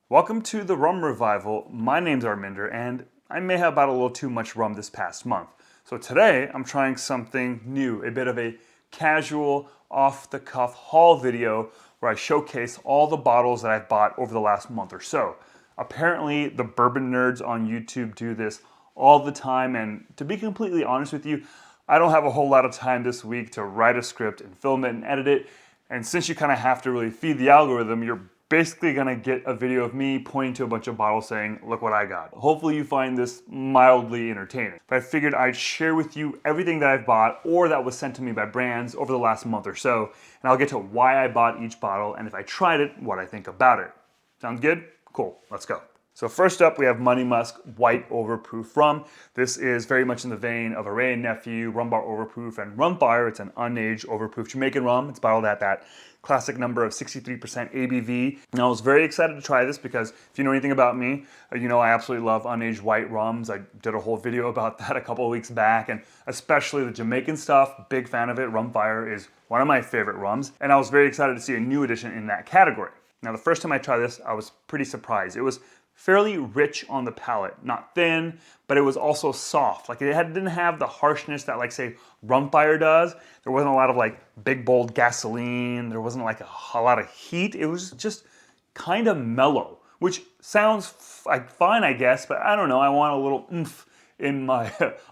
Welcome to the Rum Revival. My name's Arminder, and I may have bought a little too much rum this past month. So today I'm trying something new, a bit of a casual, off-the-cuff haul video where I showcase all the bottles that I've bought over the last month or so. Apparently, the bourbon nerds on YouTube do this all the time, and to be completely honest with you, I don't have a whole lot of time this week to write a script and film it and edit it. And since you kind of have to really feed the algorithm, you're basically gonna get a video of me pointing to a bunch of bottles saying, look what I got. Hopefully you find this mildly entertaining. But I figured I'd share with you everything that I've bought or that was sent to me by brands over the last month or so, and I'll get to why I bought each bottle and if I tried it, what I think about it. Sounds good? Cool, let's go. So first up, we have Money Musk White Overproof Rum. This is very much in the vein of Array & Nephew, Rum Bar Overproof, and Rum Fire. It's an unaged overproof Jamaican rum. It's bottled at that classic number of 63% ABV. And I was very excited to try this because if you know anything about me, you know I absolutely love unaged white rums. I did a whole video about that a couple of weeks back, and especially the Jamaican stuff, big fan of it. Rum Fire is one of my favorite rums, and I was very excited to see a new addition in that category. Now, the first time I tried this, I was pretty surprised. It was fairly rich on the palate, not thin, but it was also soft. Like didn't have the harshness that like say Rum Fire does. There wasn't a lot of like big bold gasoline. There wasn't like a lot of heat. It was just kind of mellow, which sounds like fine, I guess, but I don't know. I want a little oomph in my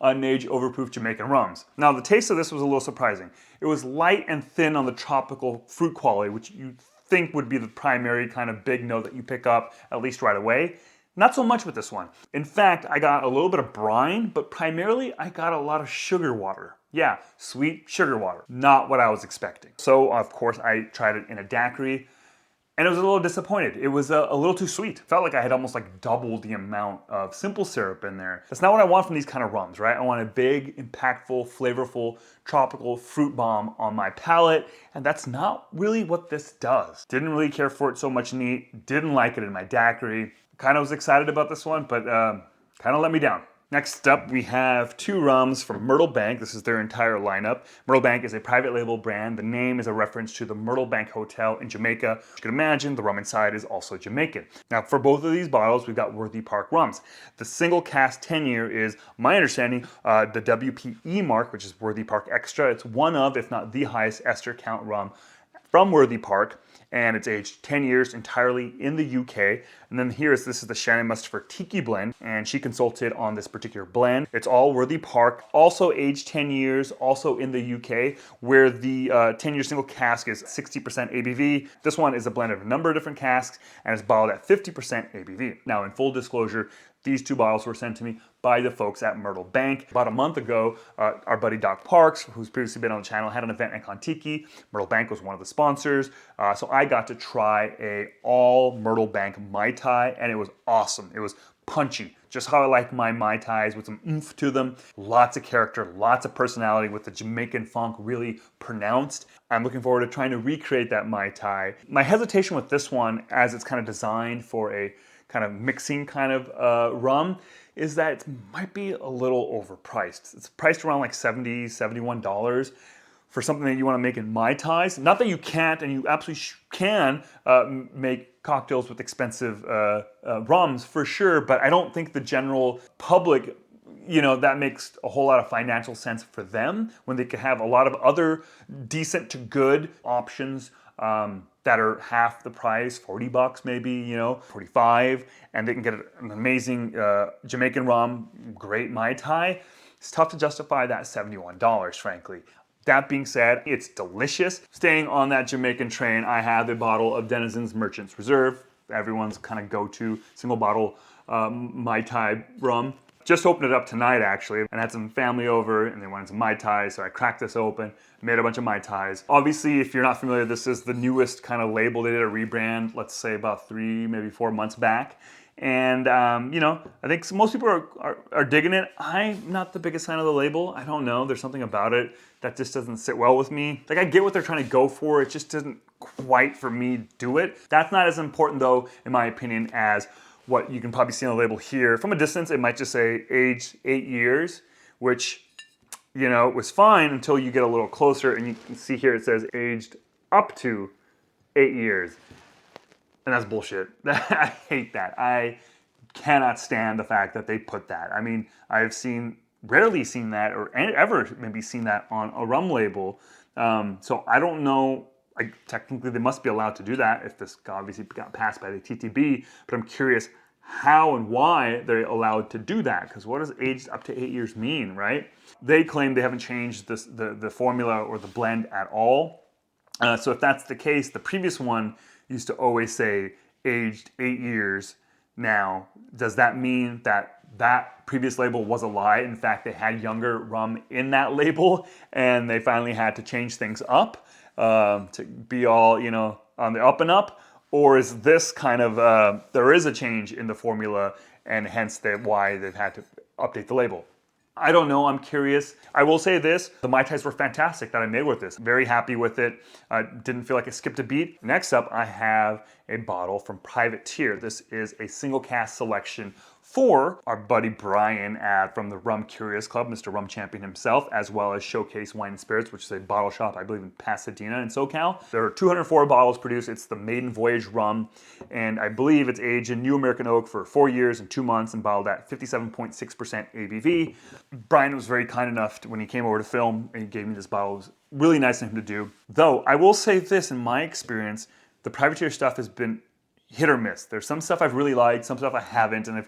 unaged overproof Jamaican rums. Now the taste of this was a little surprising. It was light and thin on the tropical fruit quality, which you think would be the primary kind of big note that you pick up at least right away. Not so much with this one. In fact, I got a little bit of brine, but primarily I got a lot of sugar water. Yeah, sweet sugar water. Not what I was expecting. So of course I tried it in a daiquiri, and I was a little disappointed. It was a little too sweet. Felt like I had almost like doubled the amount of simple syrup in there. That's not what I want from these kind of rums, right? I want a big, impactful, flavorful, tropical fruit bomb on my palate, and that's not really what this does. Didn't really care for it so much neat, didn't like it in my daiquiri. Kind of was excited about this one, but kind of let me down. Next up, we have two rums from Myrtle Bank. This is their entire lineup. Myrtle Bank is a private label brand. The name is a reference to the Myrtle Bank Hotel in Jamaica. As you can imagine, the rum inside is also Jamaican. Now, for both of these bottles, we've got Worthy Park rums. The single cask 10-year is, my understanding, the WPE mark, which is Worthy Park Extra. It's one of, if not the highest ester count rum from Worthy Park, and it's aged 10 years entirely in the UK. And then this is the Shannon Mustifer Tiki blend, and she consulted on this particular blend. It's all Worthy Park, also aged 10 years, also in the UK, where the 10-year single cask is 60% ABV. This one is a blend of a number of different casks, and it's bottled at 50% ABV. Now, in full disclosure, these two bottles were sent to me by the folks at Myrtle Bank. About a month ago, our buddy Doc Parks, who's previously been on the channel, had an event at Kontiki. Myrtle Bank was one of the sponsors. So I got to try a all Myrtle Bank Mai Tai, and it was awesome. It was punchy, just how I like my Mai Tais, with some oomph to them. Lots of character, lots of personality, with the Jamaican funk really pronounced. I'm looking forward to trying to recreate that Mai Tai. My hesitation with this one, as it's kind of designed for a kind of mixing kind of rum, is that it might be a little overpriced. It's priced around like $70, $71 for something that you want to make in Mai Tais. Not that you can't, and you absolutely can make cocktails with expensive rums for sure, but I don't think the general public, you know, that makes a whole lot of financial sense for them when they could have a lot of other decent to good options that are half the price, 40 bucks maybe, you know, 45, and they can get an amazing Jamaican rum, great Mai Tai. It's tough to justify that $71, frankly. That being said, it's delicious. Staying on that Jamaican train, I have a bottle of Denizen's Merchant's Reserve, everyone's kind of go-to single bottle Mai Tai rum. Just opened it up tonight, actually, and had some family over, and they wanted some Mai Tais, so I cracked this open, made a bunch of Mai Tais. Obviously, if you're not familiar, this is the newest kind of label. They did a rebrand, let's say about 3, maybe 4 months back. And, you know, I think most people are digging it. I'm not the biggest fan of the label. I don't know. There's something about it that just doesn't sit well with me. Like, I get what they're trying to go for. It just doesn't quite, for me, do it. That's not as important, though, in my opinion, as what you can probably see on the label here. From a distance, it might just say aged 8 years, which, you know, was fine until you get a little closer, and you can see here it says aged up to 8 years. And that's bullshit. I hate that. I cannot stand the fact that they put that. I mean, I've rarely seen that, or ever maybe seen that on a rum label. So I don't know. Technically, they must be allowed to do that if this obviously got passed by the TTB. But I'm curious how and why they're allowed to do that. Because what does aged up to 8 years mean, right? They claim they haven't changed the formula or the blend at all. So if that's the case, the previous one used to always say aged 8 years. Now, does that mean that previous label was a lie? In fact, they had younger rum in that label, and they finally had to change things up to be all, on the up and up? Or is this kind of, there is a change in the formula, and hence why they've had to update the label? I don't know, I'm curious. I will say this, the Mai Tais were fantastic that I made with this. Very happy with it. Didn't feel like I skipped a beat. Next up, I have a bottle from Privateer. This is a single cask selection for our buddy Brian from the Rum Curious Club, Mr. Rum Champion himself, as well as Showcase Wine and Spirits, which is a bottle shop, I believe, in Pasadena in SoCal. There are 204 bottles produced. It's the Maiden Voyage rum, and I believe it's aged in New American Oak for 4 years and 2 months and bottled at 57.6% ABV. Brian was very kind enough when he came over to film and he gave me this bottle. It was really nice of him to do. Though, I will say this, in my experience, the Privateer stuff has been hit or miss. There's some stuff I've really liked, some stuff I haven't, and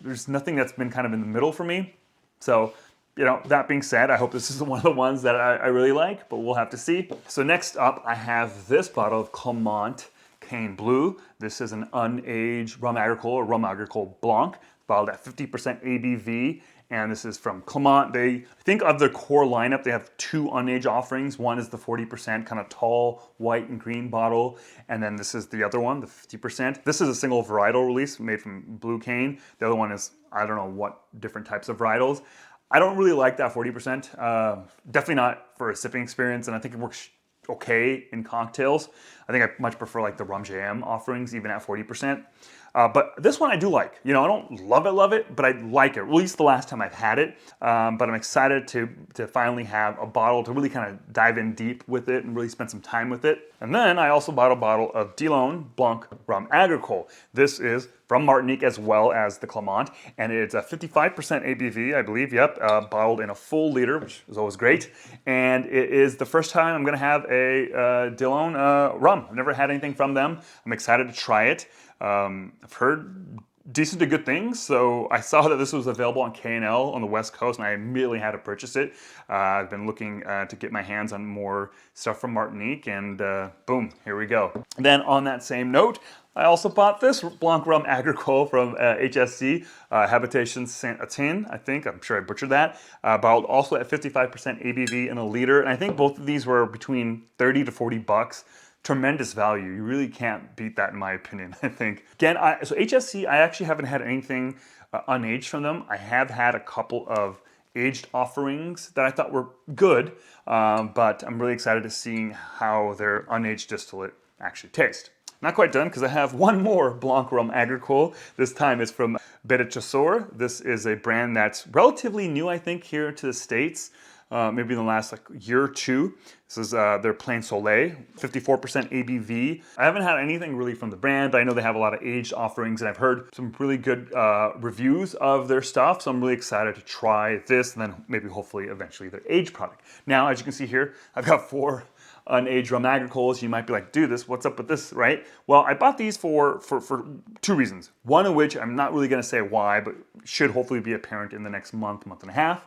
there's nothing that's been kind of in the middle for me. So, that being said, I hope this is one of the ones that I really like, but we'll have to see. So next up, I have this bottle of Clement Cane Bleu. This is an unaged Rhum Agricole or Rhum Agricole Blanc, bottled at 50% ABV. And this is from Clement. I think of their core lineup, they have 2 unaged offerings. One is the 40% kind of tall white and green bottle. And then this is the other one, the 50%. This is a single varietal release made from blue cane. The other one is, I don't know what different types of varietals. I don't really like that 40%. Definitely not for a sipping experience. And I think it works okay in cocktails. I think I much prefer like the Rum Jam offerings, even at 40%. But this one I do like. I don't love it, but I like it, at least the last time I've had it. But I'm excited to finally have a bottle to really kind of dive in deep with it and really spend some time with it. And then I also bought a bottle of Dillon Blanc Rhum Agricole. This is from Martinique as well as the Clement, and it's a 55% ABV, I believe, bottled in a full liter, which is always great. And it is the first time I'm gonna have a Dillon rum. I've never had anything from them. I'm excited to try it. I've heard decent to good things, so I saw that this was available on K&L on the West Coast, and I immediately had to purchase it. I've been looking to get my hands on more stuff from Martinique, and boom, here we go. Then on that same note, I also bought this Blanc Rhum Agricole from HSC, Habitation Saint-Étienne, I think. I'm sure I butchered that. Bottled also at 55% ABV in a liter, and I think both of these were between 30 to 40 bucks. Tremendous value. You really can't beat that in my opinion, I think. Again, so HSC, I actually haven't had anything unaged from them. I have had a couple of aged offerings that I thought were good, but I'm really excited to see how their unaged distillate actually tastes. Not quite done because I have one more Blanc Rhum Agricole. This time it's from Berechasor. This is a brand that's relatively new, I think, here to the States. Maybe in the last year or two. This is their Plain Soleil, 54% ABV. I haven't had anything really from the brand, but I know they have a lot of aged offerings, and I've heard some really good reviews of their stuff, so I'm really excited to try this, and then maybe hopefully eventually their aged product. Now, as you can see here, I've got 4 unaged Rhum Agricoles. You might be like, dude, what's up with this, right? Well, I bought these for 2 reasons. One of which, I'm not really gonna say why, but should hopefully be apparent in the next month and a half.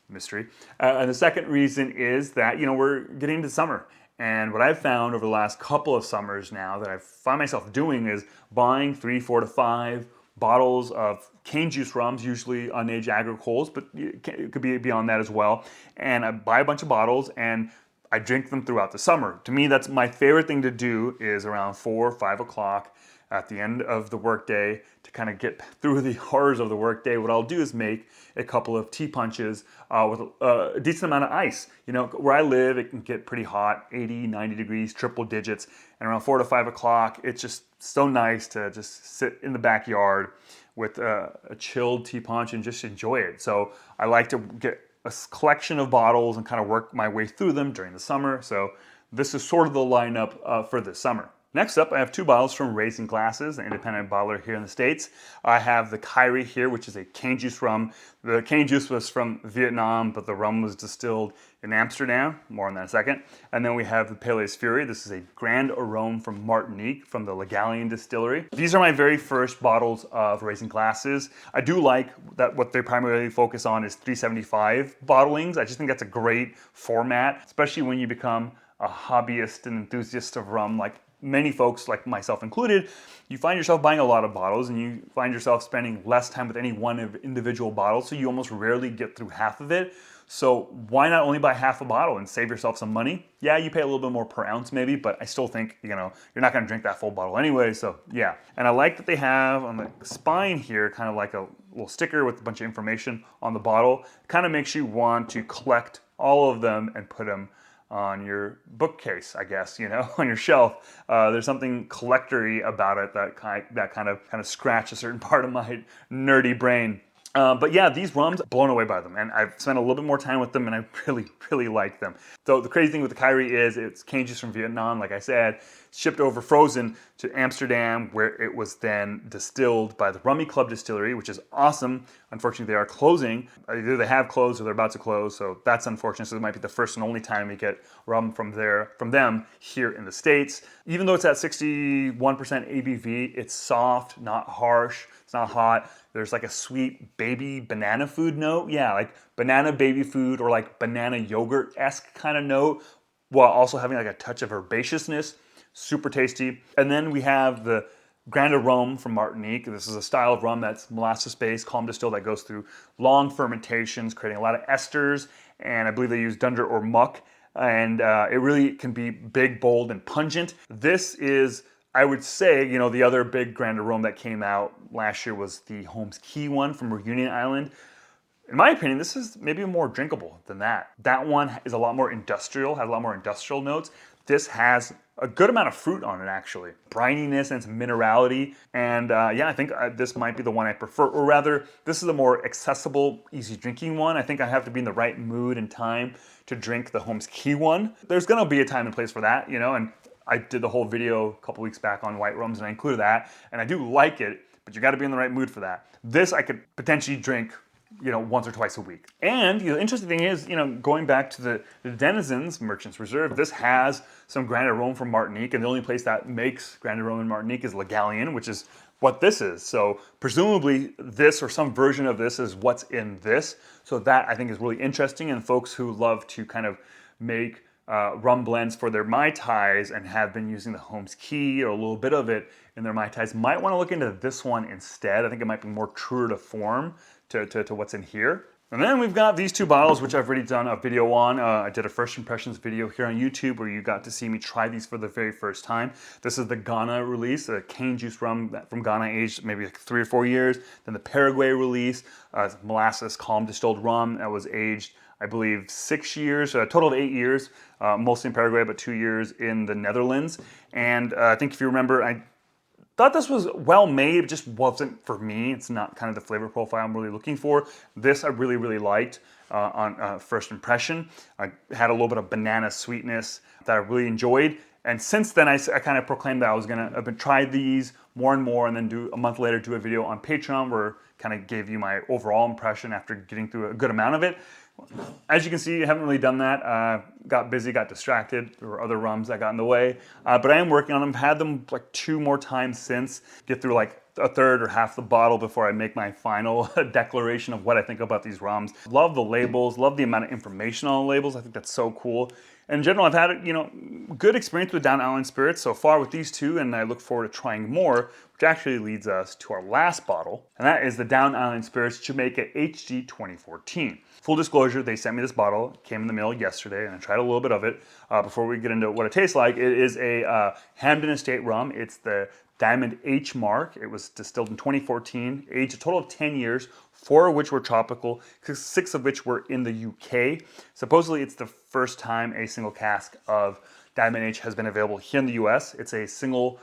Mystery. And the second reason is that, we're getting into summer. And what I've found over the last couple of summers now that I find myself doing is buying 3, 4 to 5 bottles of cane juice rums, usually unaged agricoles, but it could be beyond that as well. And I buy a bunch of bottles and I drink them throughout the summer. To me, that's my favorite thing to do is around 4 or 5 o'clock at the end of the workday to kind of get through the horrors of the workday. What I'll do is make a couple of tea punches with a decent amount of ice. Where I live, it can get pretty hot, 80, 90 degrees, triple digits. And around 4 to 5 o'clock, it's just so nice to just sit in the backyard with a chilled tea punch and just enjoy it. So I like to get a collection of bottles and kind of work my way through them during the summer. So this is sort of the lineup for this summer. Next up, I have 2 bottles from Raising Glasses, an independent bottler here in the States. I have the Kyrie here, which is a cane juice rum. The cane juice was from Vietnam, but the rum was distilled in Amsterdam. More on that in a second. And then we have the Pele's Fury. This is a Grand Arôme from Martinique, from the Legalian distillery. These are my very first bottles of Raising Glasses. I do like that what they primarily focus on is 375 bottlings. I just think that's a great format, especially when you become a hobbyist and enthusiast of rum, like many folks, like myself included. You find yourself buying a lot of bottles and you find yourself spending less time with any one individual bottle, so you almost rarely get through half of it. So why not only buy half a bottle and save yourself some money? Yeah, you pay a little bit more per ounce maybe, but I still think, you're not gonna drink that full bottle anyway, so yeah. And I like that they have on the spine here kind of like a little sticker with a bunch of information on the bottle. It kind of makes you want to collect all of them and put them on your bookcase, I guess, on your shelf. There's something collector-y about it that kind of scratch a certain part of my nerdy brain. But yeah, these rums, blown away by them, and I've spent a little bit more time with them, and I really like them. So the crazy thing with the Kyrie is it's cane juice from Vietnam, like I said, shipped over frozen to Amsterdam, where it was then distilled by the Rummy Club Distillery, which is awesome. Unfortunately, they are closing. Either they have closed or they're about to close, so that's unfortunate. So it might be the first and only time we get rum from them here in the States. Even though it's at 61% ABV, it's soft, not harsh, it's not hot. There's like a sweet baby banana food note. Yeah, like banana baby food or like banana yogurt-esque kind of note, while also having like a touch of herbaceousness. Super tasty. And then we have the Grand Arôme from Martinique. This is a style of rum that's molasses-based, calm distilled, that goes through long fermentations, creating a lot of esters, and I believe they use dunder or muck, and it really can be big, bold, and pungent. This is, I would say, the other big Grand Arôme that came out last year was the Holmes Key one from Reunion Island. In my opinion, this is maybe more drinkable than that. That one is a lot more industrial, has a lot more industrial notes. This has a good amount of fruit on it, actually. Brininess and some minerality. And yeah, I think this might be the one I prefer. Or rather, this is a more accessible, easy drinking one. I think I have to be in the right mood and time to drink the Holmes Key one. There's gonna be a time and place for that, and I did the whole video a couple weeks back on white rums and I included that. And I do like it, but you gotta be in the right mood for that. This I could potentially drink once or twice a week. And the interesting thing is, going back to the Denizens Merchants Reserve, this has some Grand Arôme from Martinique, and the only place that makes Grand Arôme in Martinique is Legalian, which is what this is. So presumably this or some version of this is what's in this. So that I think is really interesting, and folks who love to kind of make rum blends for their Mai Tais and have been using the Holmes Key or a little bit of it in their Mai Tais might want to look into this one instead. I think it might be more true to form to what's in here. And then we've got these 2 bottles, which I've already done a video on. I did a first impressions video here on YouTube where you got to see me try these for the very first time. This is the Ghana release, a cane juice rum from Ghana, aged maybe like 3 or 4 years. Then the Paraguay release, molasses calm distilled rum that was aged, I believe, 6 years, a total of 8 years, mostly in Paraguay, but 2 years in the Netherlands. And I think if you remember, I thought this was well made, it just wasn't for me. It's not kind of the flavor profile I'm really looking for. This I really liked on first impression. I had a little bit of banana sweetness that I really enjoyed. And since then, I kind of proclaimed that I was gonna try these more and more, and then a month later do a video on Patreon where I kind of gave you my overall impression after getting through a good amount of it. As you can see, I haven't really done that. Got busy, got distracted. There were other rums that got in the way. But I am working on them. Had them like 2 more times since. Get through like a third or half the bottle before I make my final declaration of what I think about these rums. Love the labels, love the amount of information on the labels. I think that's so cool. In general, I've had good experience with Down Island spirits so far with these 2, and I look forward to trying more, which actually leads us to our last bottle, and that is the Down Island Spirits Jamaica HG 2014. Full disclosure, they sent me this bottle, it came in the mail yesterday, and I tried a little bit of it. Before we get into what it tastes like, it is a Hamden Estate rum. It's the Diamond H mark. It was distilled in 2014, aged a total of 10 years, 4 of which were tropical, 6 of which were in the UK. Supposedly, it's the first time a single cask of Diamond H has been available here in the US. It's a single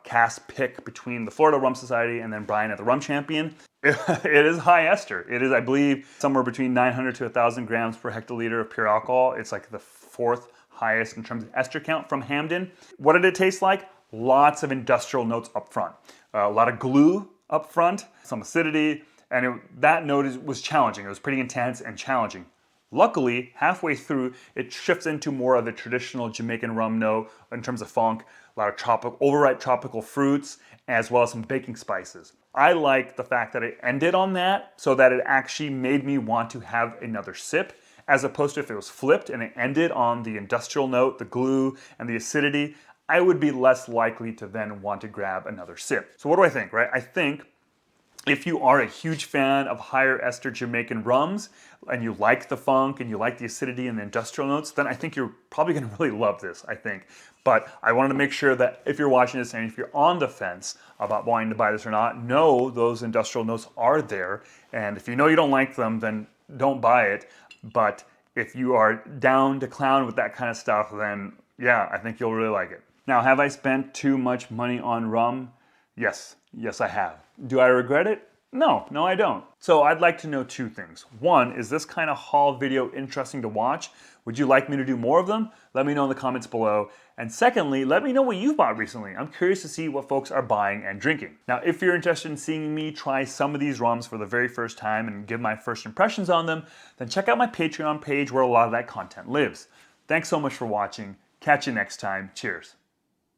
cask pick between the Florida Rum Society and then Brian at the Rum Champion. It is high ester. It is, I believe, somewhere between 900 to 1,000 grams per hectoliter of pure alcohol. It's like the 4th highest in terms of ester count from Hamden. What did it taste like? lots of industrial notes up front. A lot of glue up front, some acidity, and that note was challenging. It was pretty intense and challenging. Luckily, halfway through, it shifts into more of the traditional Jamaican rum note in terms of funk, a lot of overripe tropical fruits, as well as some baking spices. I like the fact that it ended on that so that it actually made me want to have another sip, as opposed to if it was flipped and it ended on the industrial note, the glue, and the acidity, I would be less likely to then want to grab another sip. So what do I think, right? I think if you are a huge fan of higher ester Jamaican rums and you like the funk and you like the acidity and the industrial notes, then I think you're probably gonna really love this, I think. But I wanted to make sure that if you're watching this and if you're on the fence about wanting to buy this or not, know those industrial notes are there. And if you know you don't like them, then don't buy it. But if you are down to clown with that kind of stuff, then yeah, I think you'll really like it. Now, have I spent too much money on rum? Yes, I have. Do I regret it? No, I don't. So I'd like to know two things. One, is this kind of haul video interesting to watch? Would you like me to do more of them? Let me know in the comments below. And secondly, let me know what you've bought recently. I'm curious to see what folks are buying and drinking. Now, if you're interested in seeing me try some of these rums for the very first time and give my first impressions on them, then check out my Patreon page where a lot of that content lives. Thanks so much for watching. Catch you next time. Cheers.